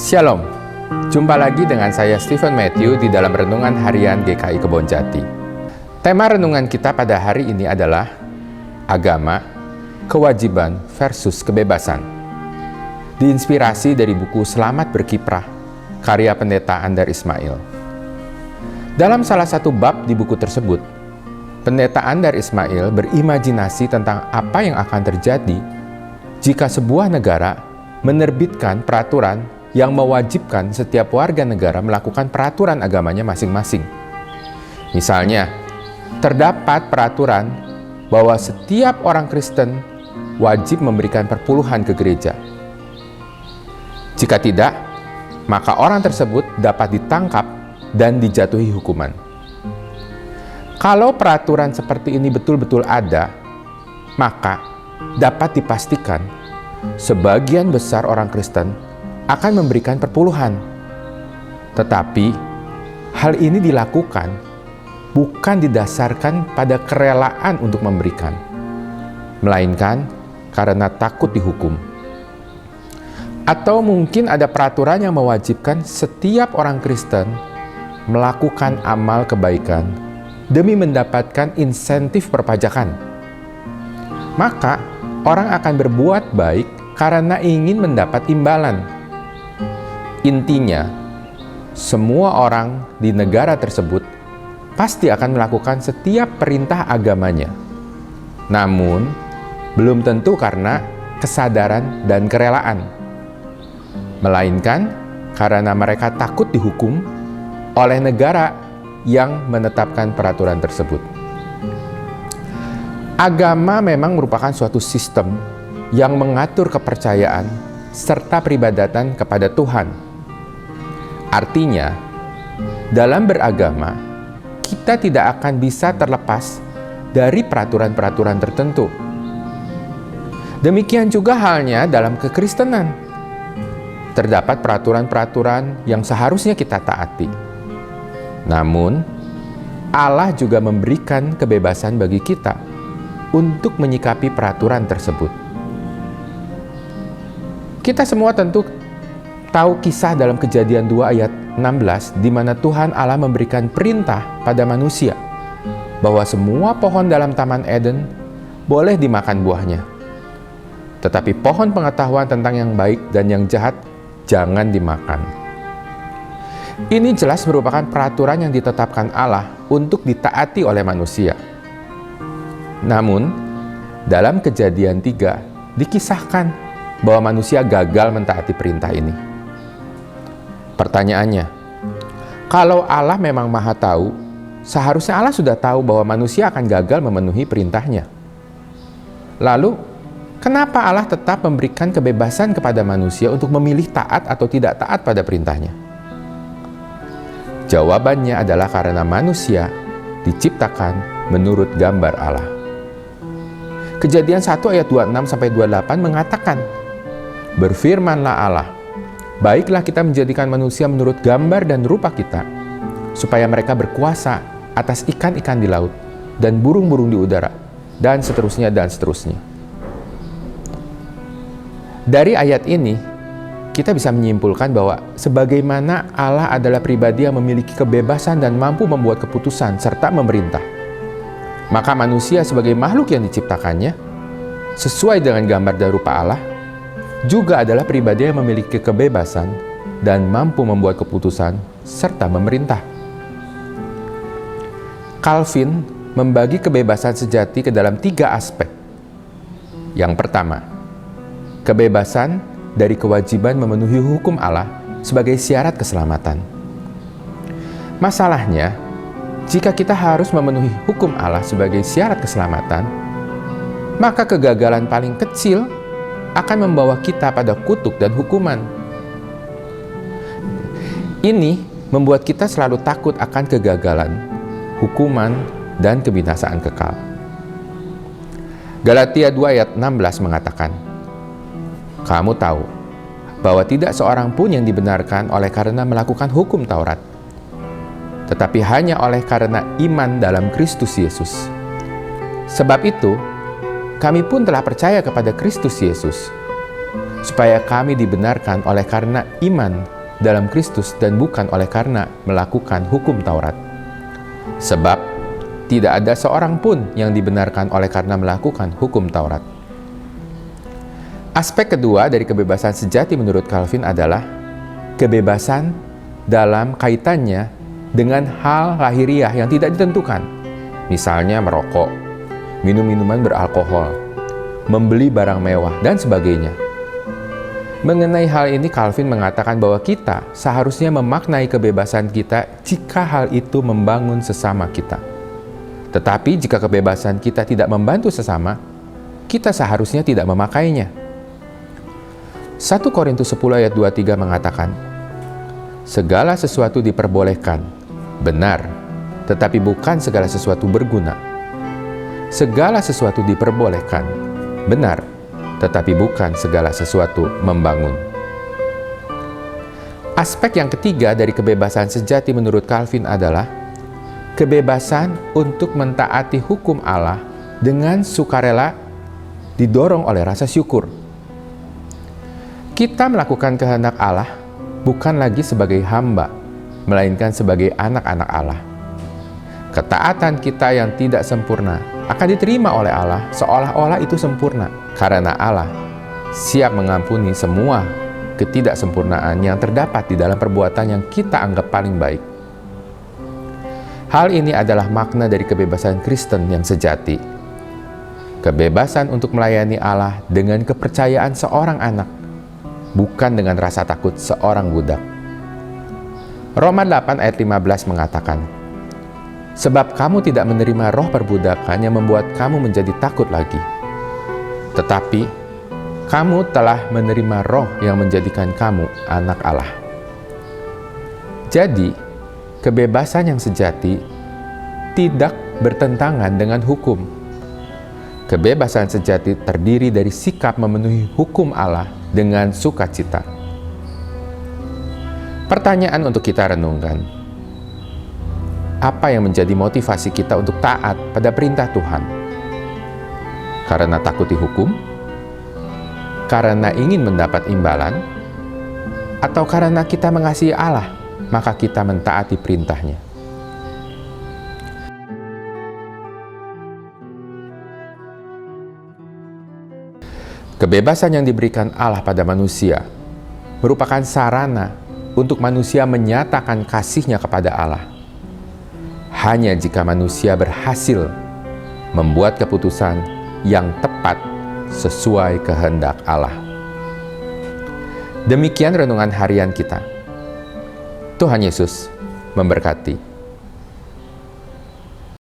Shalom, jumpa lagi dengan saya Stephen Matthew di dalam Renungan Harian GKI Kebonjati. Tema renungan kita pada hari ini adalah Agama, Kewajiban versus Kebebasan. Diinspirasi dari buku Selamat Berkiprah, karya Pendeta Andar Ismail. Dalam salah satu bab di buku tersebut, Pendeta Andar Ismail berimajinasi tentang apa yang akan terjadi jika sebuah negara menerbitkan peraturan yang mewajibkan setiap warga negara melakukan peraturan agamanya masing-masing. Misalnya, terdapat peraturan bahwa setiap orang Kristen wajib memberikan perpuluhan ke gereja. Jika tidak, maka orang tersebut dapat ditangkap dan dijatuhi hukuman. Kalau peraturan seperti ini betul-betul ada, maka dapat dipastikan sebagian besar orang Kristen akan memberikan perpuluhan. Tetapi, hal ini dilakukan bukan didasarkan pada kerelaan untuk memberikan, melainkan karena takut dihukum. Atau mungkin ada peraturan yang mewajibkan setiap orang Kristen melakukan amal kebaikan demi mendapatkan insentif perpajakan. Maka, orang akan berbuat baik karena ingin mendapat imbalan. Intinya, semua orang di negara tersebut pasti akan melakukan setiap perintah agamanya. Namun, belum tentu karena kesadaran dan kerelaan, melainkan karena mereka takut dihukum oleh negara yang menetapkan peraturan tersebut. Agama memang merupakan suatu sistem yang mengatur kepercayaan serta peribadatan kepada Tuhan. Artinya, dalam beragama, kita tidak akan bisa terlepas dari peraturan-peraturan tertentu. Demikian juga halnya dalam kekristenan. Terdapat peraturan-peraturan yang seharusnya kita taati. Namun, Allah juga memberikan kebebasan bagi kita untuk menyikapi peraturan tersebut. Kita semua tentu tahu kisah dalam Kejadian 2 ayat 16 di mana Tuhan Allah memberikan perintah pada manusia bahwa semua pohon dalam Taman Eden boleh dimakan buahnya. Tetapi pohon pengetahuan tentang yang baik dan yang jahat jangan dimakan. Ini jelas merupakan peraturan yang ditetapkan Allah untuk ditaati oleh manusia. Namun, dalam Kejadian 3 dikisahkan bahwa manusia gagal mentaati perintah ini. Pertanyaannya, kalau Allah memang Maha Tahu, seharusnya Allah sudah tahu bahwa manusia akan gagal memenuhi perintahnya. Lalu, kenapa Allah tetap memberikan kebebasan kepada manusia untuk memilih taat atau tidak taat pada perintahnya? Jawabannya adalah karena manusia diciptakan menurut gambar Allah. Kejadian 1 ayat 26-28 mengatakan, "Berfirmanlah Allah, baiklah kita menjadikan manusia menurut gambar dan rupa kita, supaya mereka berkuasa atas ikan-ikan di laut, dan burung-burung di udara, dan seterusnya, dan seterusnya." Dari ayat ini, kita bisa menyimpulkan bahwa sebagaimana Allah adalah pribadi yang memiliki kebebasan dan mampu membuat keputusan serta memerintah, maka manusia sebagai makhluk yang diciptakannya, sesuai dengan gambar dan rupa Allah, juga adalah pribadi yang memiliki kebebasan dan mampu membuat keputusan serta memerintah. Calvin membagi kebebasan sejati ke dalam 3 aspek. Yang pertama, kebebasan dari kewajiban memenuhi hukum Allah sebagai syarat keselamatan. Masalahnya, jika kita harus memenuhi hukum Allah sebagai syarat keselamatan, maka kegagalan paling kecil akan membawa kita pada kutuk dan hukuman. Ini membuat kita selalu takut akan kegagalan, hukuman, dan kebinasaan kekal. Galatia 2 ayat 16 mengatakan, "Kamu tahu bahwa tidak seorang pun yang dibenarkan oleh karena melakukan hukum Taurat, tetapi hanya oleh karena iman dalam Kristus Yesus. Sebab itu, kami pun telah percaya kepada Kristus Yesus, supaya kami dibenarkan oleh karena iman dalam Kristus dan bukan oleh karena melakukan hukum Taurat. Sebab tidak ada seorang pun yang dibenarkan oleh karena melakukan hukum Taurat. Aspek kedua dari kebebasan sejati menurut Calvin adalah kebebasan dalam kaitannya dengan hal lahiriah yang tidak ditentukan. Misalnya merokok, minum minuman beralkohol, membeli barang mewah, dan sebagainya. Mengenai hal ini, Calvin mengatakan bahwa kita seharusnya memaknai kebebasan kita jika hal itu membangun sesama kita. Tetapi jika kebebasan kita tidak membantu sesama, kita seharusnya tidak memakainya. 1 Korintus 10 ayat 23 mengatakan, segala sesuatu diperbolehkan, benar, tetapi bukan segala sesuatu berguna. Segala sesuatu diperbolehkan, benar, tetapi bukan segala sesuatu membangun. Aspek yang ketiga dari kebebasan sejati menurut Calvin adalah kebebasan untuk mentaati hukum Allah dengan sukarela didorong oleh rasa syukur. Kita melakukan kehendak Allah bukan lagi sebagai hamba, melainkan sebagai anak-anak Allah. Ketaatan kita yang tidak sempurna akan diterima oleh Allah seolah-olah itu sempurna, karena Allah siap mengampuni semua ketidaksempurnaan yang terdapat di dalam perbuatan yang kita anggap paling baik. Hal ini adalah makna dari kebebasan Kristen yang sejati. Kebebasan untuk melayani Allah dengan kepercayaan seorang anak, bukan dengan rasa takut seorang budak. Roma 8 ayat 15 mengatakan, sebab kamu tidak menerima roh perbudakan yang membuat kamu menjadi takut lagi. Tetapi, kamu telah menerima roh yang menjadikan kamu anak Allah. Jadi, kebebasan yang sejati tidak bertentangan dengan hukum. Kebebasan sejati terdiri dari sikap memenuhi hukum Allah dengan sukacita. Pertanyaan untuk kita renungkan. Apa yang menjadi motivasi kita untuk taat pada perintah Tuhan? Karena takut dihukum? Karena ingin mendapat imbalan? Atau karena kita mengasihi Allah, maka kita mentaati perintahnya? Kebebasan yang diberikan Allah pada manusia merupakan sarana untuk manusia menyatakan kasih-Nya kepada Allah. Hanya jika manusia berhasil membuat keputusan yang tepat sesuai kehendak Allah. Demikian renungan harian kita. Tuhan Yesus memberkati.